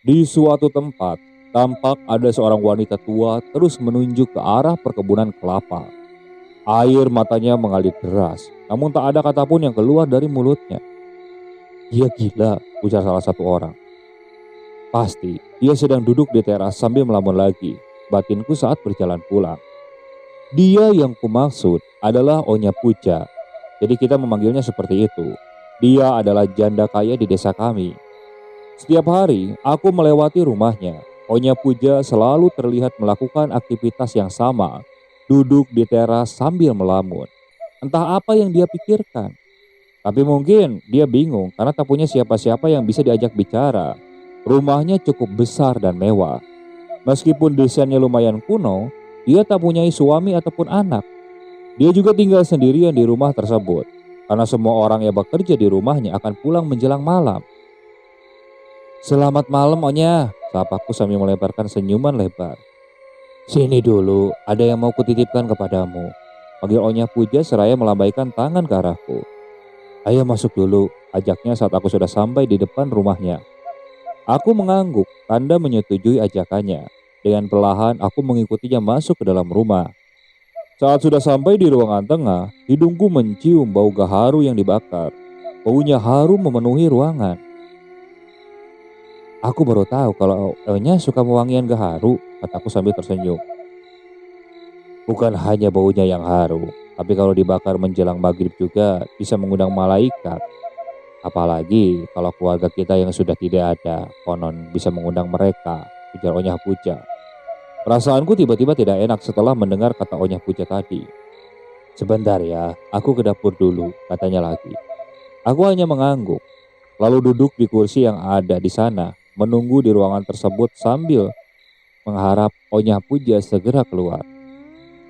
Di suatu tempat, tampak ada seorang wanita tua terus menunjuk ke arah perkebunan kelapa. Air matanya mengalir deras, namun tak ada kata pun yang keluar dari mulutnya. Dia gila, ujar salah satu orang. Pasti, dia sedang duduk di teras sambil melamun lagi, batinku saat berjalan pulang. Dia yang kumaksud adalah Onya Puja, jadi kita memanggilnya seperti itu. Dia adalah janda kaya di desa kami. Setiap hari, aku melewati rumahnya. Onya Puja selalu terlihat melakukan aktivitas yang sama, duduk di teras sambil melamun. Entah apa yang dia pikirkan, tapi mungkin dia bingung karena tak punya siapa-siapa yang bisa diajak bicara. Rumahnya cukup besar dan mewah. Meskipun desainnya lumayan kuno, dia tak punya suami ataupun anak. Dia juga tinggal sendirian di rumah tersebut, karena semua orang yang bekerja di rumahnya akan pulang menjelang malam. Selamat malam Onya, sapaku sambil melemparkan senyuman lebar. Sini dulu, ada yang mau kutitipkan kepadamu. Panggil Onya Puja seraya melambaikan tangan ke arahku. Ayo masuk dulu, ajaknya saat aku sudah sampai di depan rumahnya. Aku mengangguk, tanda menyetujui ajakannya. Dengan perlahan aku mengikutinya masuk ke dalam rumah. Saat sudah sampai di ruangan tengah, hidungku mencium bau gaharu yang dibakar. Baunya harum memenuhi ruangan. Aku baru tahu kalau Enya suka wangian gaharu, kataku sambil tersenyum. Bukan hanya baunya yang harum, tapi kalau dibakar menjelang maghrib juga bisa mengundang malaikat. Apalagi kalau keluarga kita yang sudah tidak ada, konon bisa mengundang mereka, ujar Onya Puja. Perasaanku tiba-tiba tidak enak setelah mendengar kata Onya Puja tadi. Sebentar ya, aku ke dapur dulu, katanya lagi. Aku hanya mengangguk, lalu duduk di kursi yang ada di sana, menunggu di ruangan tersebut sambil mengharap Onya Puja segera keluar.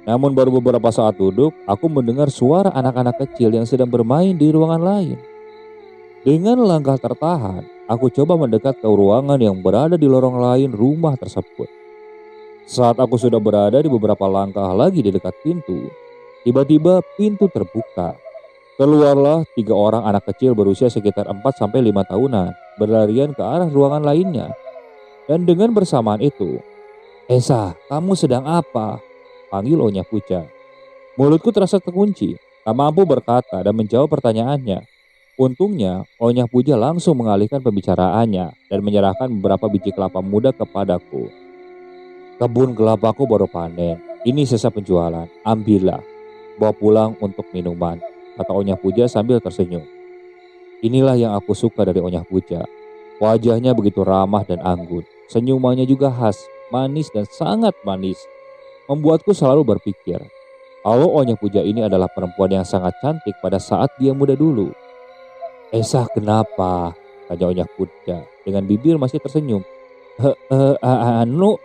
Namun baru beberapa saat duduk, aku mendengar suara anak-anak kecil yang sedang bermain di ruangan lain. Dengan langkah tertahan, aku coba mendekat ke ruangan yang berada di lorong lain rumah tersebut. Saat aku sudah berada di beberapa langkah lagi di dekat pintu, tiba-tiba pintu terbuka. Keluarlah 3 orang anak kecil berusia sekitar 4 sampai 5 tahunan, berlarian ke arah ruangan lainnya. Dan dengan bersamaan itu, Esa, kamu sedang apa? Panggil Onya Puja. Mulutku terasa terkunci, tak mampu berkata dan menjawab pertanyaannya. Untungnya, Onya Puja langsung mengalihkan pembicaraannya dan menyerahkan beberapa biji kelapa muda kepadaku. Kebun kelapa aku baru panen. Ini sisa penjualan. Ambillah. Bawa pulang untuk minuman, kata Onya Puja sambil tersenyum. Inilah yang aku suka dari Onya Puja. Wajahnya begitu ramah dan anggun. Senyumannya juga khas, manis dan sangat manis. Membuatku selalu berpikir, kalau Onya Puja ini adalah perempuan yang sangat cantik pada saat dia muda dulu. Esa kenapa? Tanya Onya Puja dengan bibir masih tersenyum. Anu,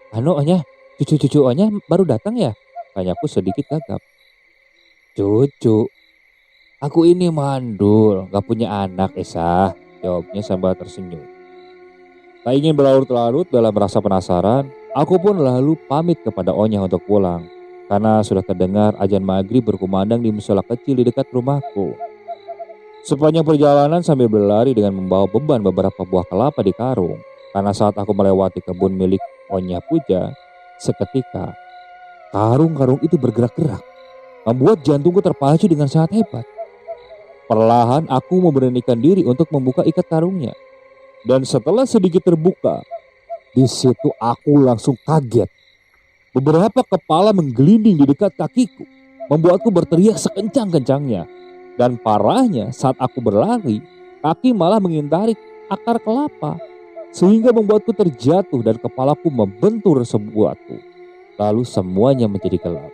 Onya, cucu-cucu Onya baru datang ya? Tanyaku sedikit gagap. Cucu, aku ini mandul, gak punya anak Esa, jawabnya sambil tersenyum. Tak ingin berlarut-larut dalam rasa penasaran, aku pun lalu pamit kepada Onya untuk pulang. Karena sudah terdengar azan maghrib berkumandang di musola kecil di dekat rumahku. Sepanjang perjalanan sambil berlari dengan membawa beban beberapa buah kelapa di karung. Karena saat aku melewati kebun milik Onya Puja, seketika karung-karung itu bergerak-gerak, membuat jantungku terpacu dengan sangat hebat. Perlahan aku memberanikan diri untuk membuka ikat karungnya. Dan setelah sedikit terbuka, di situ aku langsung kaget. Beberapa kepala menggelinding di dekat kakiku, membuatku berteriak sekencang-kencangnya. Dan parahnya saat aku berlari, kaki malah mengintari akar kelapa. Sehingga membuatku terjatuh dan kepalaku membentur sesuatu. Lalu semuanya menjadi gelap.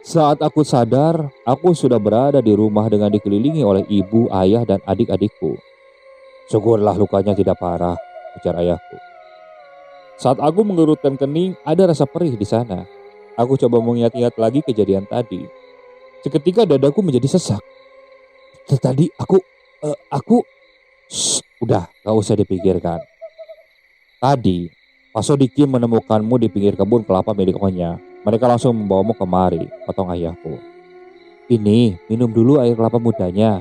Saat aku sadar, aku sudah berada di rumah dengan dikelilingi oleh ibu, ayah, dan adik-adikku. Syukurlah lukanya tidak parah, ujar ayahku. Saat aku menggerutkan kening, ada rasa perih di sana. Aku coba mengingat-ingat lagi kejadian tadi. Seketika dadaku menjadi sesak. Tadi aku, udah, gak usah dipikirkan. Tadi, Pak Sodikin menemukanmu di pinggir kebun kelapa milik Onya. Mereka langsung membawamu kemari, potong ayahku. Ini, minum dulu air kelapa mudanya,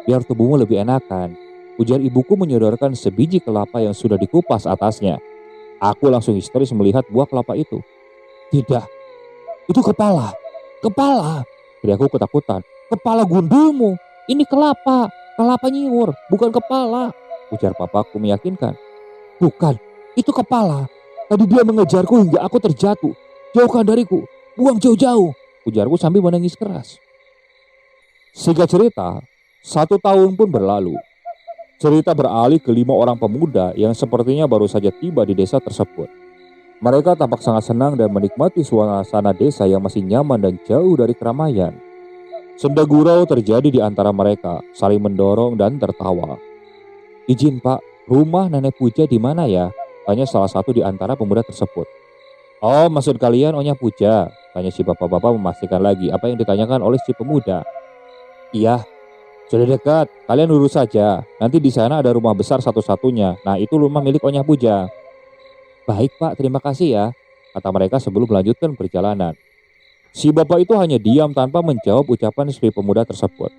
biar tubuhmu lebih enakan. ujar ibuku menyodorkan sebiji kelapa yang sudah dikupas atasnya. Aku langsung histeris melihat buah kelapa itu. Tidak, itu kepala, kepala, teriakku ketakutan. Kepala gundulmu, ini kelapa, kelapa nyiur, bukan kepala, ujar papaku meyakinkan. Bukan, itu kepala. Tadi dia mengejarku hingga aku terjatuh. Jauhkan dariku, buang jauh-jauh, ujarku sambil menangis keras. Singkat cerita, 1 tahun pun berlalu. Cerita beralih ke 5 orang pemuda yang sepertinya baru saja tiba di desa tersebut. Mereka tampak sangat senang dan menikmati suasana desa yang masih nyaman dan jauh dari keramaian. Senda gurau terjadi di antara mereka, saling mendorong dan tertawa. Izin Pak, rumah Nenek Puja di mana ya? Tanya salah satu di antara pemuda tersebut. Oh, maksud kalian Onya Puja? Tanya si bapak-bapak memastikan lagi apa yang ditanyakan oleh si pemuda. Iya, sudah dekat, kalian lurus saja. Nanti di sana ada rumah besar satu-satunya. Nah, itu rumah milik Onya Puja. Baik Pak, terima kasih ya, kata mereka sebelum melanjutkan perjalanan. Si bapak itu hanya diam tanpa menjawab ucapan si pemuda tersebut.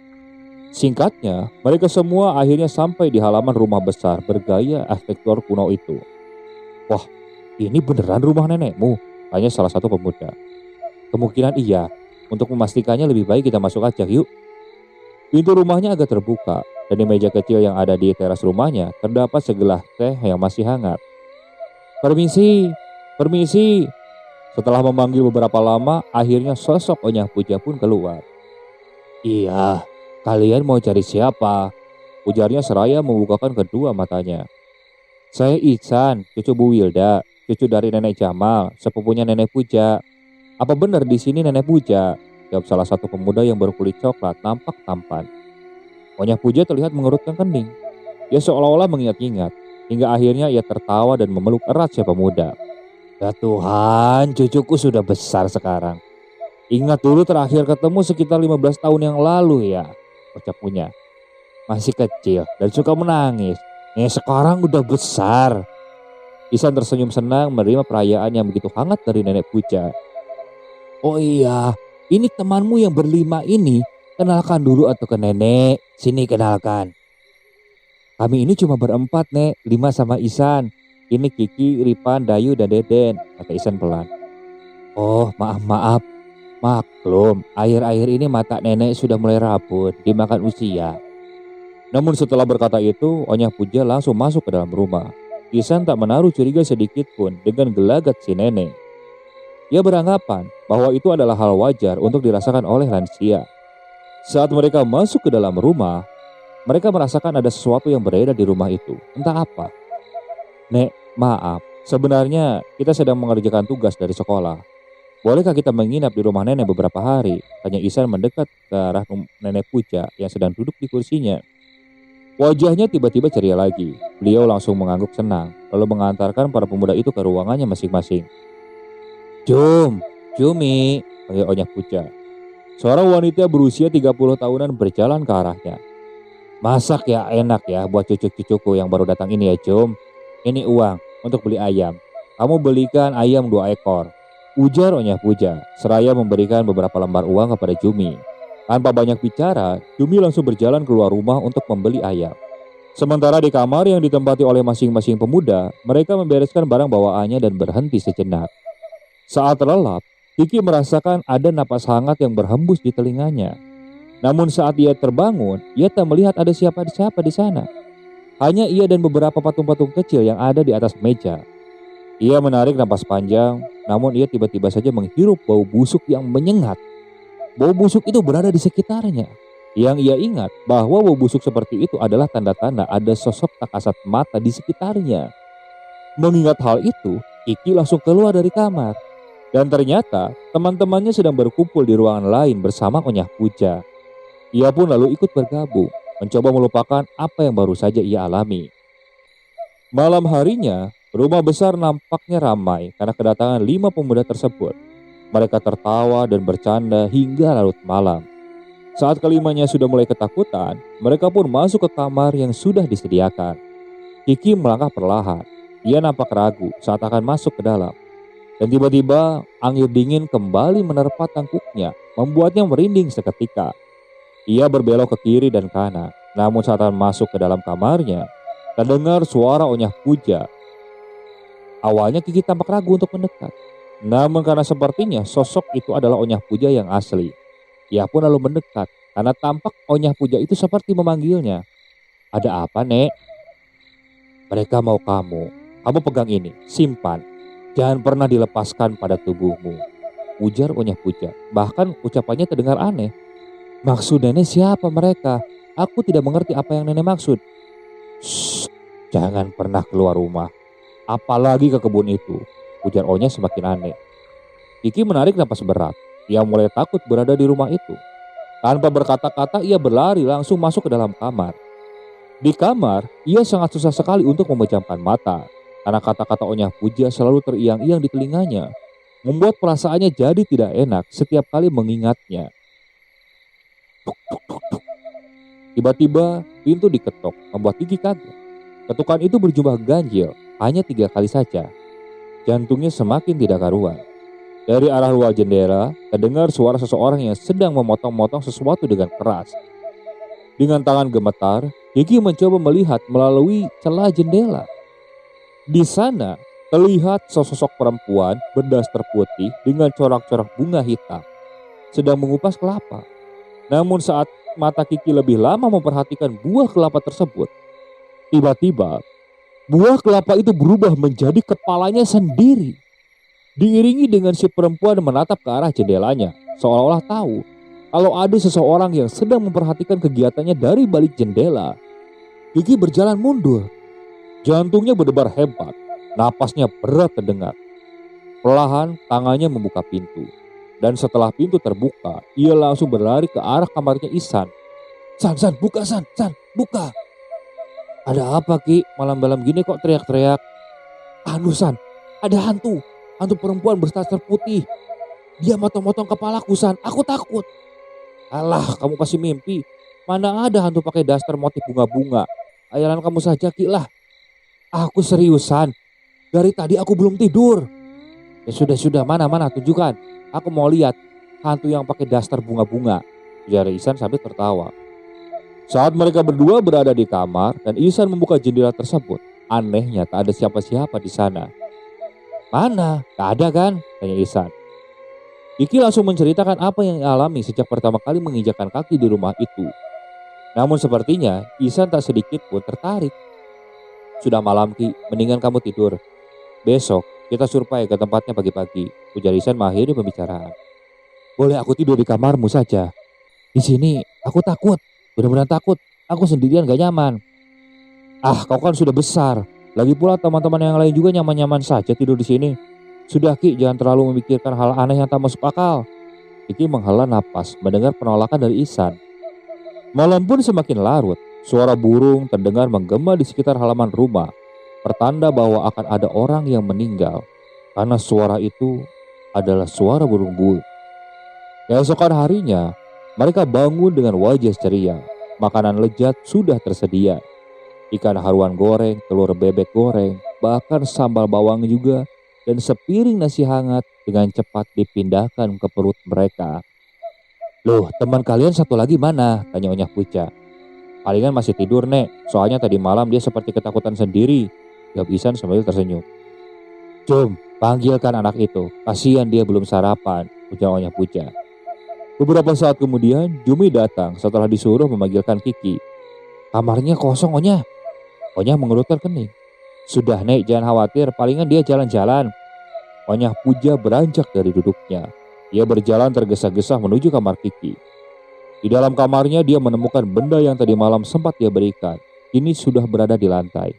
Singkatnya, mereka semua akhirnya sampai di halaman rumah besar bergaya arsitektur kuno itu. Wah, ini beneran rumah nenekmu? Tanya salah satu pemuda. Kemungkinan iya, untuk memastikannya lebih baik kita masuk aja yuk. Pintu rumahnya agak terbuka, dan di meja kecil yang ada di teras rumahnya terdapat segelas teh yang masih hangat. Permisi, permisi. Setelah memanggil beberapa lama, akhirnya sosok Onya Puja pun keluar. Iya, kalian mau cari siapa? Ujarnya seraya membukakan kedua matanya. Saya Ihsan, cucu Bu Wilda, cucu dari Nenek Jamal, sepupunya Nenek Puja. Apa benar di sini Nenek Puja? Jawab salah satu pemuda yang berkulit coklat nampak tampan. Onya Puja terlihat mengerutkan kening. Dia seolah-olah mengingat-ingat. Hingga akhirnya ia tertawa dan memeluk erat si pemuda. Ya Tuhan, cucuku sudah besar sekarang. Ingat dulu terakhir ketemu sekitar 15 tahun yang lalu ya, ucapnya. Masih kecil dan suka menangis. Sekarang udah besar. Ihsan tersenyum senang menerima perayaan yang begitu hangat dari Nenek Puja. Oh iya, ini temanmu yang berlima ini. Kenalkan dulu atau ke nenek. Sini kenalkan. Kami ini cuma berempat, Nek. 5 sama Ihsan. Ini Kiki, Ripan, Dayu, dan Deden, kata Ihsan pelan. Oh, maaf. Maklum, akhir-akhir ini mata nenek sudah mulai rabun, dimakan usia. Namun setelah berkata itu, Onya Puja langsung masuk ke dalam rumah. Ihsan tak menaruh curiga sedikit pun dengan gelagat si nenek. Ia beranggapan bahwa itu adalah hal wajar untuk dirasakan oleh lansia. Saat mereka masuk ke dalam rumah, mereka merasakan ada sesuatu yang beredar di rumah itu. Entah apa. Nek, maaf. Sebenarnya kita sedang mengerjakan tugas dari sekolah. Bolehkah kita menginap di rumah nenek beberapa hari? Tanya Ihsan mendekat ke arah Nenek Puja yang sedang duduk di kursinya. Wajahnya tiba-tiba ceria lagi. Beliau langsung mengangguk senang, lalu mengantarkan para pemuda itu ke ruangannya masing-masing. Jumi, panggil Onya Puja. Seorang wanita berusia 30 tahunan berjalan ke arahnya. Masak ya enak ya buat cucu-cucuku yang baru datang ini ya Jum. Ini uang untuk beli ayam. Kamu belikan ayam 2 ekor. Ujar Onya Puja, seraya memberikan beberapa lembar uang kepada Jumi. Tanpa banyak bicara, Jumi langsung berjalan keluar rumah untuk membeli ayam. Sementara di kamar yang ditempati oleh masing-masing pemuda, mereka membereskan barang bawaannya dan berhenti sejenak. Saat terlelap, Kiki merasakan ada napas hangat yang berhembus di telinganya. Namun saat ia terbangun, ia tak melihat ada siapa-siapa di sana. Hanya ia dan beberapa patung-patung kecil yang ada di atas meja. Ia menarik napas panjang, namun ia tiba-tiba saja menghirup bau busuk yang menyengat. Bau busuk itu berada di sekitarnya. Yang ia ingat bahwa bau busuk seperti itu adalah tanda-tanda ada sosok tak kasat mata di sekitarnya. Mengingat hal itu, Kiki langsung keluar dari kamar. Dan ternyata teman-temannya sedang berkumpul di ruangan lain bersama Onya Puja. Ia pun lalu ikut bergabung, mencoba melupakan apa yang baru saja ia alami. Malam harinya, rumah besar nampaknya ramai karena kedatangan 5 pemuda tersebut. Mereka tertawa dan bercanda hingga larut malam. Saat kelimanya sudah mulai ketakutan, mereka pun masuk ke kamar yang sudah disediakan. Kiki melangkah perlahan. Ia nampak ragu saat akan masuk ke dalam. Dan tiba-tiba angin dingin kembali menerpa tangkuknya, membuatnya merinding seketika. Ia berbelok ke kiri dan kanan. Namun saat masuk ke dalam kamarnya, terdengar suara Onyah Puja. Awalnya Kiki tampak ragu untuk mendekat. Namun karena sepertinya sosok itu adalah Onyah Puja yang asli. Ia pun lalu mendekat karena tampak Onyah Puja itu seperti memanggilnya. "Ada apa, Nek?" "Mereka mau kamu. Kamu pegang ini, simpan. Jangan pernah dilepaskan pada tubuhmu," ujar Onyah Puja. Bahkan ucapannya terdengar aneh. "Maksud nenek siapa mereka? Aku tidak mengerti apa yang nenek maksud." "Shh, jangan pernah keluar rumah. Apalagi ke kebun itu," ujar Onya semakin aneh. Kiki menarik napas berat. Ia mulai takut berada di rumah itu. Tanpa berkata-kata ia berlari langsung masuk ke dalam kamar. Di kamar, ia sangat susah sekali untuk memejamkan mata. Karena kata-kata Onya Puja selalu teriang-iang di telinganya. Membuat perasaannya jadi tidak enak setiap kali mengingatnya. Tuk, tuk, tuk, tuk. Tiba-tiba pintu diketok membuat Kiki kaget. Ketukan itu berjumlah ganjil, hanya 3 kali saja. Jantungnya semakin tidak karuan. Dari arah luar jendela, terdengar suara seseorang yang sedang memotong-motong sesuatu dengan keras. Dengan tangan gemetar, Kiki mencoba melihat melalui celah jendela. Di sana, terlihat sesosok perempuan berdaster putih dengan corak-corak bunga hitam, sedang mengupas kelapa. Namun saat mata Kiki lebih lama memperhatikan buah kelapa tersebut, tiba-tiba buah kelapa itu berubah menjadi kepalanya sendiri. Diiringi dengan si perempuan menatap ke arah jendelanya, seolah-olah tahu kalau ada seseorang yang sedang memperhatikan kegiatannya dari balik jendela. Kiki berjalan mundur. Jantungnya berdebar hebat, napasnya berat terdengar. Perlahan tangannya membuka pintu. Dan setelah pintu terbuka, ia langsung berlari ke arah kamarnya Ihsan. "San, San, buka San, San, buka." "Ada apa Ki? Malam-malam gini kok teriak-teriak?" "Anu San, ada hantu. Hantu perempuan berdaster putih. Dia motong-motong kepalaku San, aku takut." "Alah, kamu pasti mimpi. Mana ada hantu pakai daster motif bunga-bunga. Ayalan kamu saja Ki lah." "Aku seriusan. Dari tadi aku belum tidur." "Ya sudah, mana tunjukkan. Aku mau lihat hantu yang pakai daster bunga-bunga," ujar Ihsan sambil tertawa. Saat mereka berdua berada di kamar dan Ihsan membuka jendela tersebut, anehnya tak ada siapa-siapa di sana. "Mana? Tak ada kan?" tanya Ihsan. Kiki langsung menceritakan apa yang dialami sejak pertama kali menginjakkan kaki di rumah itu. Namun sepertinya Ihsan tak sedikit pun tertarik. "Sudah malam Ki, mendingan kamu tidur. Besok kita survei ke tempatnya pagi-pagi," ujar Ihsan mengakhiri pembicaraan. "Boleh aku tidur di kamarmu saja? Di sini aku takut, benar-benar takut. Aku sendirian gak nyaman." "Ah, kau kan sudah besar. Lagi pula teman-teman yang lain juga nyaman-nyaman saja tidur di sini. Sudah Ki, jangan terlalu memikirkan hal aneh yang tak masuk akal." Kiki menghela napas mendengar penolakan dari Ihsan. Malam pun semakin larut. Suara burung terdengar menggema di sekitar halaman rumah, pertanda bahwa akan ada orang yang meninggal. Karena suara itu adalah suara burung bul. Keesokan harinya, mereka bangun dengan wajah ceria. Makanan lezat sudah tersedia. Ikan haruan goreng, telur bebek goreng, bahkan sambal bawang juga, dan sepiring nasi hangat dengan cepat dipindahkan ke perut mereka. "Loh, teman kalian satu lagi mana?" tanya Onyah Puja. "Palingan masih tidur, Nek. Soalnya tadi malam dia seperti ketakutan sendiri," jawab Ihsan sambil tersenyum. "Jom, panggilkan anak itu. Kasihan dia belum sarapan," ujar Onyah Puja. Beberapa saat kemudian, Jumi datang setelah disuruh memanggilkan Kiki. "Kamarnya kosong, Onya." Onya mengerutkan kening. "Sudah Nek, jangan khawatir, palingan dia jalan-jalan." Onyah Puja beranjak dari duduknya. Ia berjalan tergesa-gesa menuju kamar Kiki. Di dalam kamarnya dia menemukan benda yang tadi malam sempat dia berikan. Kini sudah berada di lantai.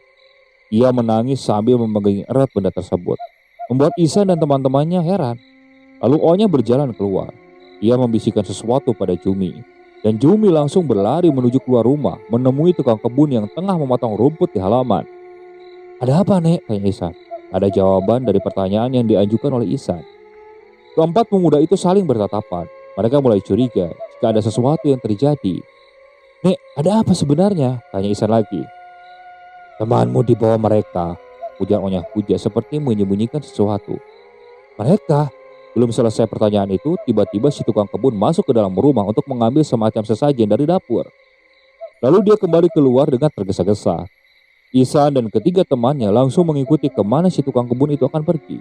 Ia menangis sambil memegangi erat benda tersebut, membuat Ihsan dan teman-temannya heran. Lalu Onya berjalan keluar. Ia membisikkan sesuatu pada Jumi. Dan Jumi langsung berlari menuju keluar rumah, menemui tukang kebun yang tengah memotong rumput di halaman. "Ada apa, Nek?" tanya Ihsan. Ada jawaban dari pertanyaan yang diajukan oleh Ihsan. Keempat pemuda itu saling bertatapan. Mereka mulai curiga jika ada sesuatu yang terjadi. "Nek, ada apa sebenarnya?" tanya Ihsan lagi. "Temanmu dibawa mereka," ujar Onyah Puja seperti menyembunyikan sesuatu. "Mereka?" Belum selesai pertanyaan itu, tiba-tiba si tukang kebun masuk ke dalam rumah untuk mengambil semacam sesajen dari dapur. Lalu dia kembali keluar dengan tergesa-gesa. Ihsan dan ketiga temannya langsung mengikuti kemana si tukang kebun itu akan pergi.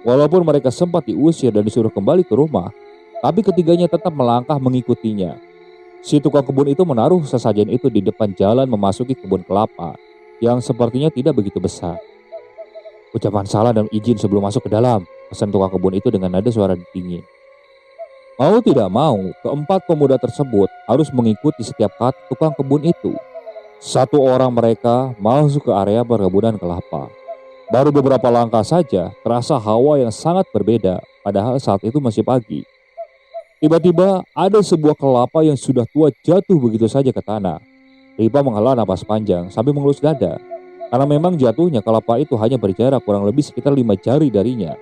Walaupun mereka sempat diusir dan disuruh kembali ke rumah, tapi ketiganya tetap melangkah mengikutinya. Si tukang kebun itu menaruh sesajen itu di depan jalan memasuki kebun kelapa yang sepertinya tidak begitu besar. Ucapan salah dan izin sebelum masuk ke dalam, pesan tukang kebun itu dengan nada suara dingin. Mau tidak mau, keempat pemuda tersebut harus mengikuti setiap kata tukang kebun itu. Satu orang mereka masuk ke area perkebunan kelapa. Baru beberapa langkah saja, terasa hawa yang sangat berbeda, padahal saat itu masih pagi. Tiba-tiba ada sebuah kelapa yang sudah tua jatuh begitu saja ke tanah. Ripa menghela napas panjang sambil mengelus dada, karena memang jatuhnya kelapa itu hanya berjarak kurang lebih sekitar 5 jari darinya.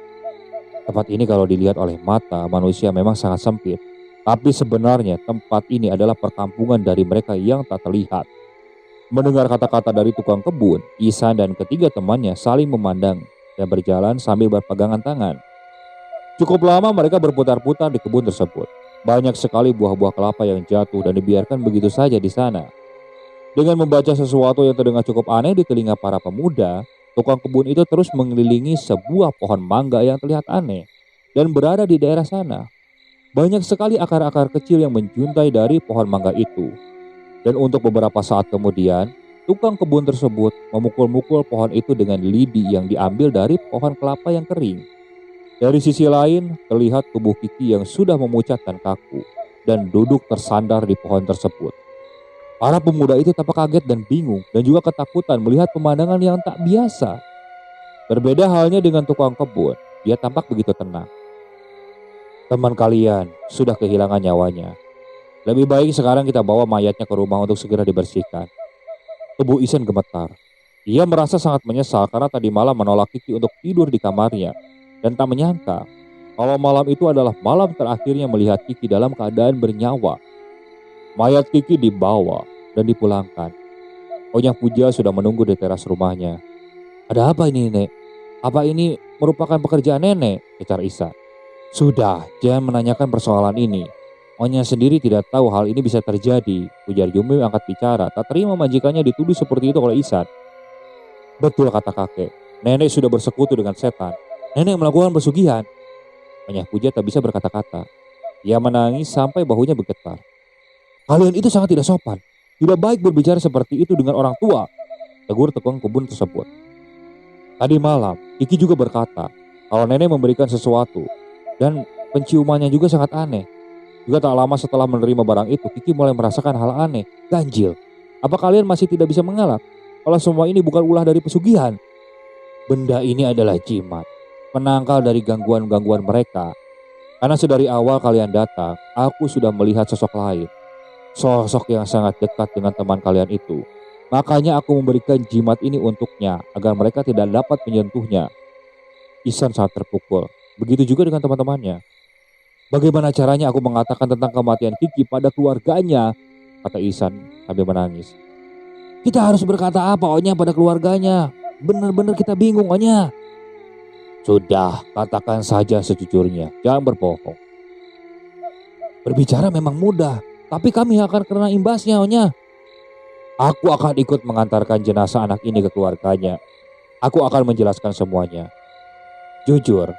Tempat ini kalau dilihat oleh mata manusia memang sangat sempit, tapi sebenarnya tempat ini adalah perkampungan dari mereka yang tak terlihat. Mendengar kata-kata dari tukang kebun, Ihsan dan ketiga temannya saling memandang dan berjalan sambil berpegangan tangan. Cukup lama mereka berputar-putar di kebun tersebut. Banyak sekali buah-buah kelapa yang jatuh dan dibiarkan begitu saja di sana. Dengan membaca sesuatu yang terdengar cukup aneh di telinga para pemuda, tukang kebun itu terus mengelilingi sebuah pohon mangga yang terlihat aneh dan berada di daerah sana. Banyak sekali akar-akar kecil yang menjuntai dari pohon mangga itu. Dan untuk beberapa saat kemudian, tukang kebun tersebut memukul-mukul pohon itu dengan lidi yang diambil dari pohon kelapa yang kering. Dari sisi lain, terlihat tubuh Kiki yang sudah memucat dan kaku dan duduk tersandar di pohon tersebut. Para pemuda itu tampak kaget dan bingung dan juga ketakutan melihat pemandangan yang tak biasa. Berbeda halnya dengan tukang kebun, dia tampak begitu tenang. Teman kalian sudah kehilangan nyawanya. Lebih baik sekarang kita bawa mayatnya ke rumah untuk segera dibersihkan. Tubuh Ihsan gemetar. Ia merasa sangat menyesal karena tadi malam menolak Kiki untuk tidur di kamarnya. Dan tak menyangka kalau malam itu adalah malam terakhirnya melihat Kiki dalam keadaan bernyawa. Mayat Kiki dibawa dan dipulangkan. Onyang Puja sudah menunggu di teras rumahnya. Ada apa ini, Nek? Apa ini merupakan pekerjaan nenek? Kecar Ihsan. Sudah, jangan menanyakan persoalan ini. Onya sendiri tidak tahu hal ini bisa terjadi, ujar Yumi angkat bicara, tak terima majikannya dituduh seperti itu oleh Ihsan. Betul kata kakek, nenek sudah bersekutu dengan setan. Nenek melakukan pesugihan. Onya Puja tak bisa berkata-kata. Ia menangis sampai bahunya bergetar. Kalian itu sangat tidak sopan. Tidak baik berbicara seperti itu dengan orang tua, tegur tukang kebun tersebut. Tadi malam, Kiki juga berkata kalau nenek memberikan sesuatu dan penciumannya juga sangat aneh. Juga tak lama setelah menerima barang itu, Kiki mulai merasakan hal aneh, ganjil. Apa kalian masih tidak bisa mengelak? Kalau semua ini bukan ulah dari pesugihan. Benda ini adalah jimat, penangkal dari gangguan-gangguan mereka. Karena sedari awal kalian datang, aku sudah melihat sosok lain. Sosok yang sangat dekat dengan teman kalian itu. Makanya aku memberikan jimat ini untuknya, agar mereka tidak dapat menyentuhnya. Ihsan sangat terpukul, begitu juga dengan teman-temannya. Bagaimana caranya aku mengatakan tentang kematian Kiki pada keluarganya? Kata Ihsan sambil menangis. Kita harus berkata apa Onya pada keluarganya? Benar-benar kita bingung Onya. Sudah, katakan saja sejujurnya, jangan berbohong. Berbicara memang mudah, tapi kami akan kena imbasnya Onya. Aku akan ikut mengantarkan jenazah anak ini ke keluarganya. Aku akan menjelaskan semuanya. Jujur,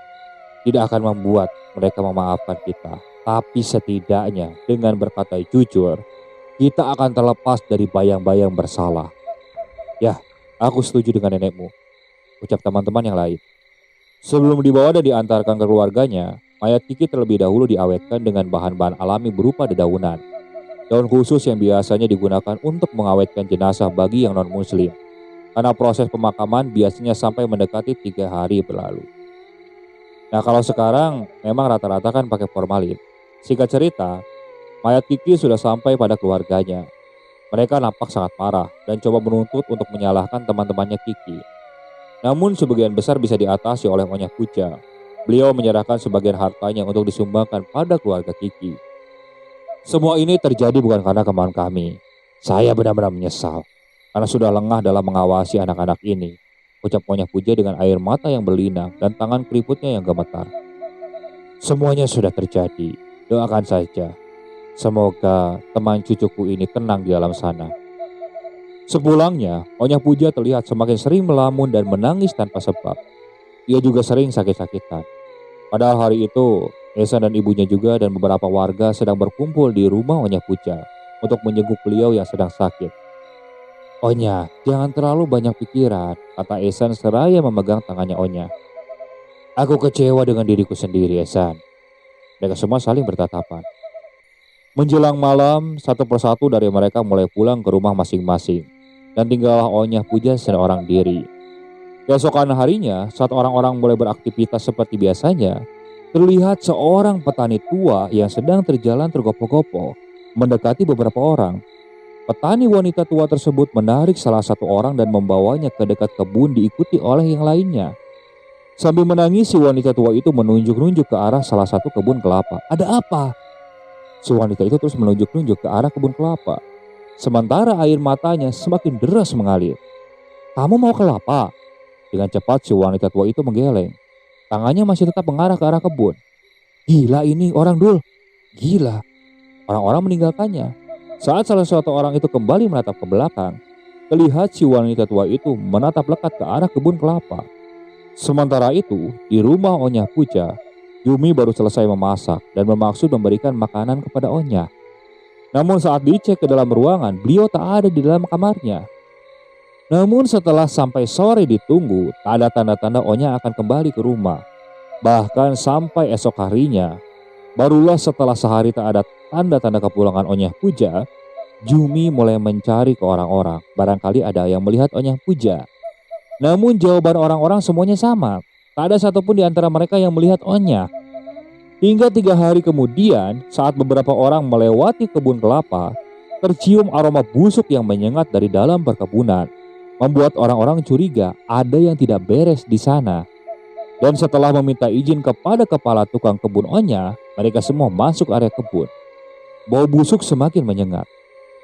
tidak akan membuat mereka memaafkan kita. Tapi setidaknya dengan berkata jujur, kita akan terlepas dari bayang-bayang bersalah. Ya, aku setuju dengan nenekmu, ucap teman-teman yang lain. Sebelum dibawa dan diantarkan ke keluarganya, mayat Kiki terlebih dahulu diawetkan dengan bahan-bahan alami berupa dedaunan. Daun khusus yang biasanya digunakan untuk mengawetkan jenazah bagi yang non-muslim. Karena proses pemakaman biasanya sampai mendekati 3 hari berlalu. Nah kalau sekarang memang rata-rata kan pakai formalin. Singkat cerita, mayat Kiki sudah sampai pada keluarganya. Mereka nampak sangat marah dan coba menuntut untuk menyalahkan teman-temannya Kiki. Namun sebagian besar bisa diatasi oleh Onya Puja. Beliau menyerahkan sebagian hartanya untuk disumbangkan pada keluarga Kiki. Semua ini terjadi bukan karena kemauan kami. Saya benar-benar menyesal karena sudah lengah dalam mengawasi anak-anak ini, ucap Onya Puja dengan air mata yang berlinang dan tangan keriputnya yang gemetar. Semuanya sudah terjadi, doakan saja. Semoga teman cucuku ini tenang di alam sana. Sepulangnya, Onya Puja terlihat semakin sering melamun dan menangis tanpa sebab. Ia juga sering sakit-sakitan. Padahal hari itu, Esa dan ibunya juga dan beberapa warga sedang berkumpul di rumah Onya Puja untuk menjenguk beliau yang sedang sakit. Onya, jangan terlalu banyak pikiran, kata Esan seraya memegang tangannya Onya. Aku kecewa dengan diriku sendiri, Esan. Mereka semua saling bertatapan. Menjelang malam, satu persatu dari mereka mulai pulang ke rumah masing-masing. Dan tinggallah Onya Puja seorang diri. Keesokan harinya, saat orang-orang mulai beraktivitas seperti biasanya, terlihat seorang petani tua yang sedang terjalan tergopoh-gopoh mendekati beberapa orang. Petani wanita tua tersebut menarik salah satu orang dan membawanya ke dekat kebun diikuti oleh yang lainnya. Sambil menangis, si wanita tua itu menunjuk-nunjuk ke arah salah satu kebun kelapa. Ada apa? Si wanita itu terus menunjuk-nunjuk ke arah kebun kelapa. Sementara air matanya semakin deras mengalir. Kamu mau kelapa? Dengan cepat si wanita tua itu menggeleng. Tangannya masih tetap mengarah ke arah kebun. Gila ini orang Dul. Gila. Orang-orang meninggalkannya. Saat salah satu orang itu kembali menatap ke belakang, terlihat si wanita tua itu menatap lekat ke arah kebun kelapa. Sementara itu, di rumah Onya Puja, Yumi baru selesai memasak dan bermaksud memberikan makanan kepada Onya. Namun saat dicek ke dalam ruangan, beliau tak ada di dalam kamarnya. Namun setelah sampai sore ditunggu, tak ada tanda-tanda Onya akan kembali ke rumah. Bahkan sampai esok harinya, barulah setelah sehari tak ada tanda-tanda kepulangan Onya Puja, Yumi mulai mencari ke orang-orang. Barangkali ada yang melihat Onya Puja. Namun jawaban orang-orang semuanya sama. Tak ada satupun di antara mereka yang melihat Onya. Hingga 3 hari kemudian, saat beberapa orang melewati kebun kelapa, tercium aroma busuk yang menyengat dari dalam perkebunan, membuat orang-orang curiga ada yang tidak beres di sana. Dan setelah meminta izin kepada kepala tukang kebun Onya, mereka semua masuk area kebun. Bau busuk semakin menyengat,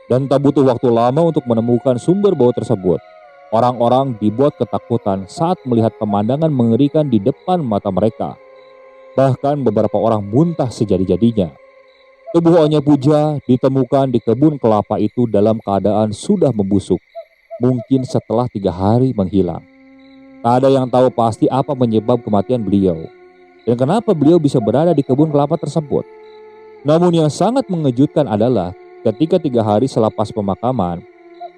dan tak butuh waktu lama untuk menemukan sumber bau tersebut. Orang-orang dibuat ketakutan saat melihat pemandangan mengerikan di depan mata mereka. Bahkan beberapa orang muntah sejadi-jadinya. Tubuh Onya Puja ditemukan di kebun kelapa itu dalam keadaan sudah membusuk. Mungkin setelah 3 hari menghilang. Tak ada yang tahu pasti apa penyebab kematian beliau. Dan kenapa beliau bisa berada di kebun kelapa tersebut. Namun yang sangat mengejutkan adalah ketika 3 hari selepas pemakaman,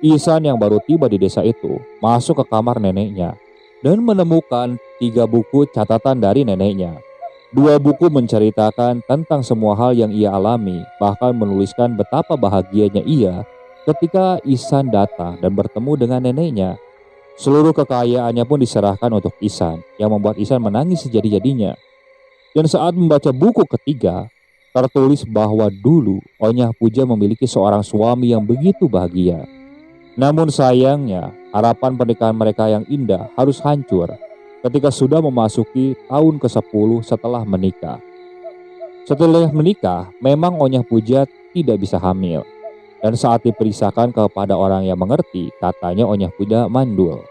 Ihsan yang baru tiba di desa itu masuk ke kamar neneknya dan menemukan 3 buku catatan dari neneknya. 2 buku menceritakan tentang semua hal yang ia alami, bahkan menuliskan betapa bahagianya ia ketika Ihsan datang dan bertemu dengan neneknya. Seluruh kekayaannya pun diserahkan untuk Ihsan, yang membuat Ihsan menangis sejadi-jadinya. Dan saat membaca buku ketiga, tertulis bahwa dulu Onya Puja memiliki seorang suami yang begitu bahagia. Namun sayangnya, harapan pernikahan mereka yang indah harus hancur ketika sudah memasuki tahun ke-10 setelah menikah. Setelah menikah, memang Onya Puja tidak bisa hamil. Dan saat diperiksakan kepada orang yang mengerti, katanya Onya Puja mandul.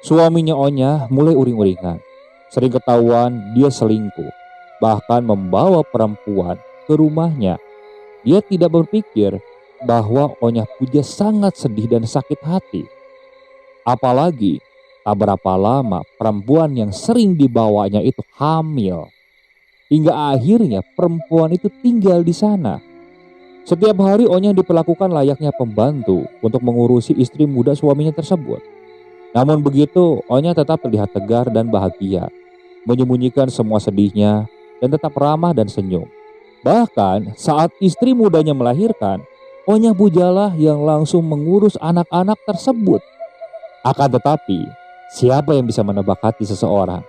Suaminya Onya mulai uring-uringan. Sering ketahuan dia selingkuh, bahkan membawa perempuan ke rumahnya. Dia tidak berpikir bahwa Onya Puja sangat sedih dan sakit hati. Apalagi tak berapa lama perempuan yang sering dibawanya itu hamil. Hingga akhirnya perempuan itu tinggal di sana. Setiap hari Onya diperlakukan layaknya pembantu untuk mengurusi istri muda suaminya tersebut. Namun begitu, Onya tetap terlihat tegar dan bahagia, menyembunyikan semua sedihnya dan tetap ramah dan senyum. Bahkan saat istri mudanya melahirkan, Onya Pujalah yang langsung mengurus anak-anak tersebut. Akan tetapi, siapa yang bisa menebak hati seseorang?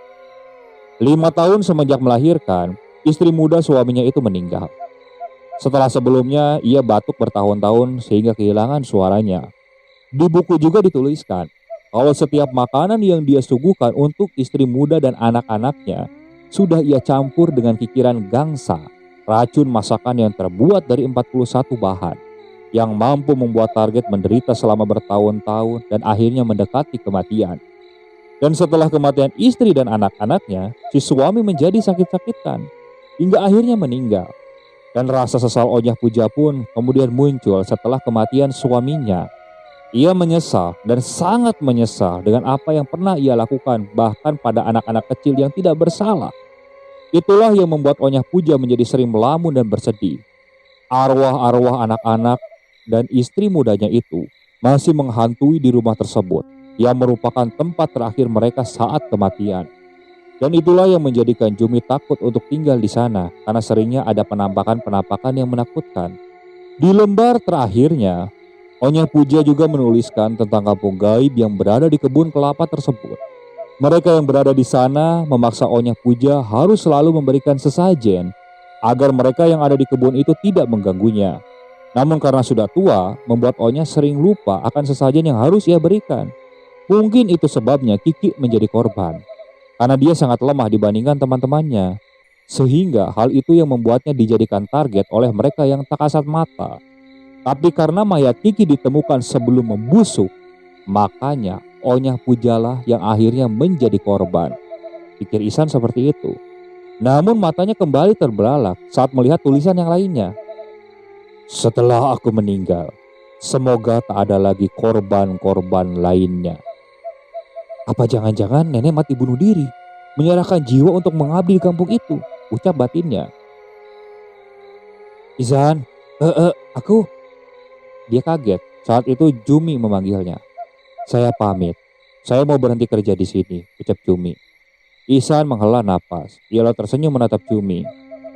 5 tahun semenjak melahirkan, istri muda suaminya itu meninggal. Setelah sebelumnya ia batuk bertahun-tahun sehingga kehilangan suaranya. Di buku juga dituliskan kalau setiap makanan yang dia suguhkan untuk istri muda dan anak-anaknya sudah ia campur dengan kikiran gangsa, racun masakan yang terbuat dari 41 bahan, yang mampu membuat target menderita selama bertahun-tahun dan akhirnya mendekati kematian. Dan setelah kematian istri dan anak-anaknya, si suami menjadi sakit-sakitan hingga akhirnya meninggal. Dan rasa sesal Onyah Puja pun kemudian muncul setelah kematian suaminya. Ia menyesal dan sangat menyesal dengan apa yang pernah ia lakukan bahkan pada anak-anak kecil yang tidak bersalah. Itulah yang membuat Onyah Puja menjadi sering melamun dan bersedih. Arwah-arwah anak-anak dan istri mudanya itu masih menghantui di rumah tersebut yang merupakan tempat terakhir mereka saat kematian. Dan itulah yang menjadikan Jumi takut untuk tinggal di sana karena seringnya ada penampakan-penampakan yang menakutkan. Di lembar terakhirnya, Onyah Puja juga menuliskan tentang kampung gaib yang berada di kebun kelapa tersebut. Mereka yang berada di sana memaksa Onyah Puja harus selalu memberikan sesajen agar mereka yang ada di kebun itu tidak mengganggunya. Namun karena sudah tua, membuat Onyah sering lupa akan sesajen yang harus ia berikan. Mungkin itu sebabnya Kiki menjadi korban, karena dia sangat lemah dibandingkan teman-temannya. Sehingga hal itu yang membuatnya dijadikan target oleh mereka yang tak kasat mata. Tapi karena mayat Kiki ditemukan sebelum membusuk, makanya Onyah Pujalah yang akhirnya menjadi korban. Pikir Ihsan seperti itu. Namun matanya kembali terbelalak saat melihat tulisan yang lainnya. Setelah aku meninggal, semoga tak ada lagi korban-korban lainnya. Apa jangan-jangan nenek mati bunuh diri, menyerahkan jiwa untuk mengabdi di kampung itu, ucap batinnya. Ihsan, aku. Dia kaget saat itu Jumi memanggilnya. Saya pamit, saya mau berhenti kerja di sini, ucap Jumi. Ihsan menghela napas, ia lalu tersenyum menatap Jumi.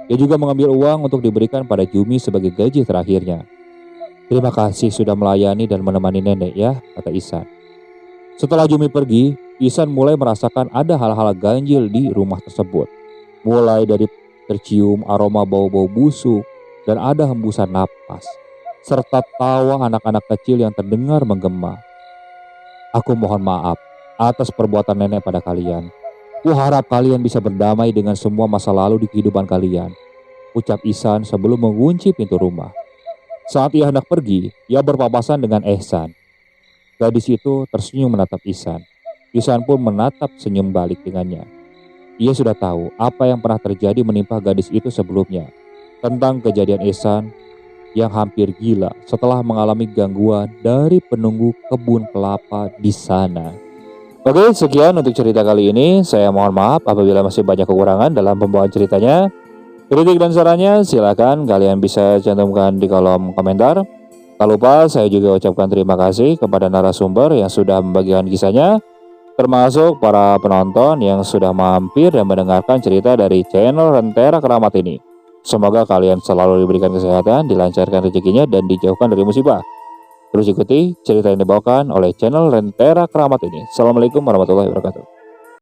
Dia juga mengambil uang untuk diberikan pada Jumi sebagai gaji terakhirnya. Terima kasih sudah melayani dan menemani nenek ya, kata Ihsan. Setelah Jumi pergi, Ihsan mulai merasakan ada hal-hal ganjil di rumah tersebut. Mulai dari tercium aroma bau-bau busuk dan ada hembusan napas, serta tawa anak-anak kecil yang terdengar menggema. Aku mohon maaf atas perbuatan nenek pada kalian. Kuharap kalian bisa berdamai dengan semua masa lalu di kehidupan kalian, ucap Ihsan sebelum mengunci pintu rumah. Saat ia hendak pergi, ia berpapasan dengan Ehsan. Gadis itu tersenyum menatap Ihsan. Ihsan pun menatap senyum balik dengannya. Ia sudah tahu apa yang pernah terjadi menimpa gadis itu sebelumnya. Tentang kejadian Ihsan yang hampir gila setelah mengalami gangguan dari penunggu kebun kelapa di sana. Oke, sekian untuk cerita kali ini. Saya mohon maaf apabila masih banyak kekurangan dalam pembawaan ceritanya. Kritik dan sarannya silakan kalian bisa cantumkan di kolom komentar. Tak lupa saya juga ucapkan terima kasih kepada narasumber yang sudah membagikan kisahnya, termasuk para penonton yang sudah mampir dan mendengarkan cerita dari channel Rentera Keramat ini. Semoga kalian selalu diberikan kesehatan, dilancarkan rezekinya, dan dijauhkan dari musibah. Terus ikuti cerita yang dibawakan oleh channel Rentera Keramat ini. Assalamualaikum warahmatullahi wabarakatuh.